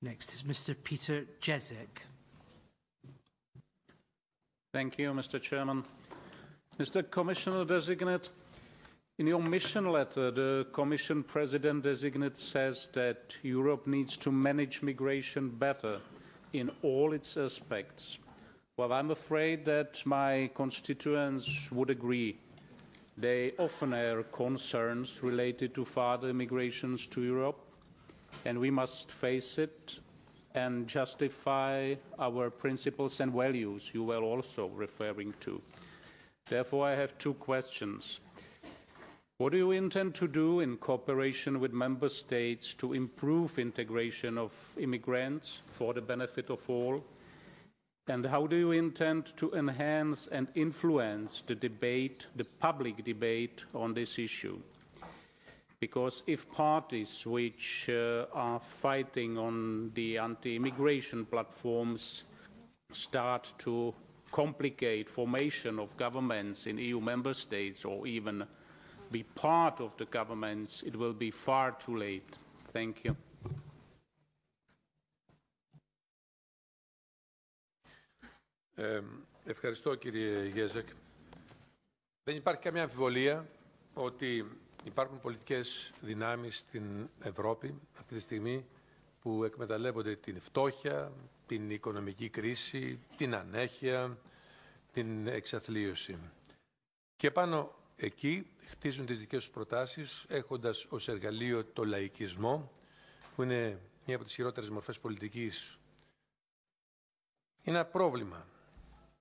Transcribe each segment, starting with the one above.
Next is Mr. Peter Jezik. Thank you, Mr. Chairman. Mr. Commissioner-designate, in your mission letter, the Commission President-designate says that Europe needs to manage migration better in all its aspects. Well, I'm afraid that my constituents would agree. They often air concerns related to further migrations to Europe, and we must face it and justify our principles and values you were also referring to. Therefore, I have two questions. What do you intend to do in cooperation with member states to improve integration of immigrants for the benefit of all? And how do you intend to enhance and influence the debate, the public debate on this issue? Because if parties which are fighting on the anti-immigration platforms start to complicate formation of governments in EU member states or even be part of the governments, it will be far too late. Thank you. Ευχαριστώ κύριε Γέζεκ. Δεν υπάρχει καμία αμφιβολία ότι υπάρχουν πολιτικές δυνάμεις στην Ευρώπη αυτή τη στιγμή που εκμεταλλεύονται την φτώχεια, την οικονομική κρίση, την ανέχεια, την εξαθλίωση. Και πάνω εκεί χτίζουν τις δικές τους προτάσεις έχοντας ως εργαλείο το λαϊκισμό που είναι μία από τις χειρότερες μορφές πολιτικής. Είναι ένα πρόβλημα.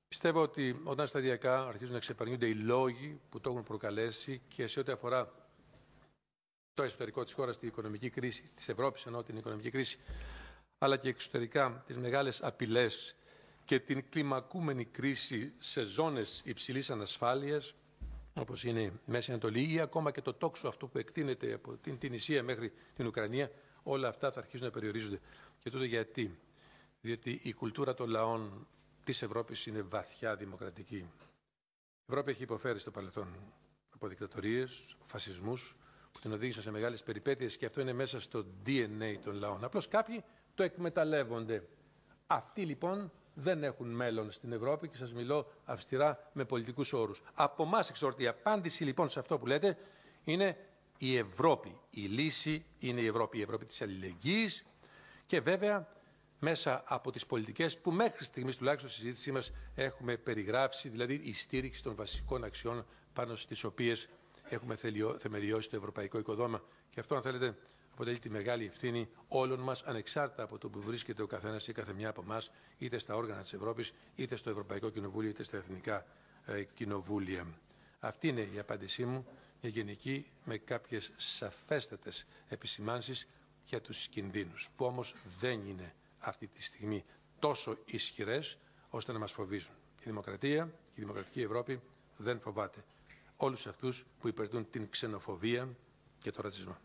Πιστεύω ότι όταν σταδιακά αρχίζουν να ξεπερνιούνται οι λόγοι που το έχουν προκαλέσει και σε ό,τι αφορά το εσωτερικό της χώρας, την οικονομική κρίση, της Ευρώπης εννοώ την οικονομική κρίση, αλλά και εξωτερικά τις μεγάλες απειλές και την κλιμακούμενη κρίση σε ζώνες υψηλής ανασφάλειας, όπως είναι η Μέση Ανατολή ή ακόμα και το τόξο αυτό που εκτείνεται από την Τινησία μέχρι την Ουκρανία, όλα αυτά θα αρχίσουν να περιορίζονται. Και τότε γιατί? Διότι η κουλτούρα των λαών της Ευρώπης είναι βαθιά δημοκρατική. Η Ευρώπη έχει υποφέρει στο παρελθόν από δικτατορίες, φασισμούς, που την οδήγησαν σε μεγάλες περιπέτειες και αυτό είναι μέσα στο DNA των λαών. Απλώς κάποιοι το εκμεταλλεύονται. Αυτοί λοιπόν δεν έχουν μέλλον στην Ευρώπη και σας μιλώ αυστηρά με πολιτικούς όρους. Από εμάς εξορτή. Η απάντηση λοιπόν σε αυτό που λέτε είναι η Ευρώπη. Η λύση είναι η Ευρώπη της αλληλεγγύης και βέβαια μέσα από τις πολιτικές που μέχρι στιγμής τουλάχιστον στη συζήτησή μας έχουμε περιγράψει, δηλαδή η στήριξη των βασικών αξιών πάνω στις οποίες έχουμε θεμελιώσει το ευρωπαϊκό οικοδόμα. Και αυτό, αν θέλετε, αποτελεί τη μεγάλη ευθύνη όλων μας, ανεξάρτητα από το που βρίσκεται ο καθένας ή καθεμιά από εμάς, είτε στα όργανα της Ευρώπης, είτε στο Ευρωπαϊκό Κοινοβούλιο, είτε στα εθνικά κοινοβούλια. Αυτή είναι η απάντησή μου, μια γενική, με κάποιες σαφέστατες επισημάνσεις για τους κινδύνους, που όμως δεν είναι αυτή τη στιγμή τόσο ισχυρές ώστε να μας φοβίζουν. Η δημοκρατία και η δημοκρατική Ευρώπη δεν φοβάται όλους αυτούς που υπηρετούν την ξενοφοβία και τον ρατσισμό.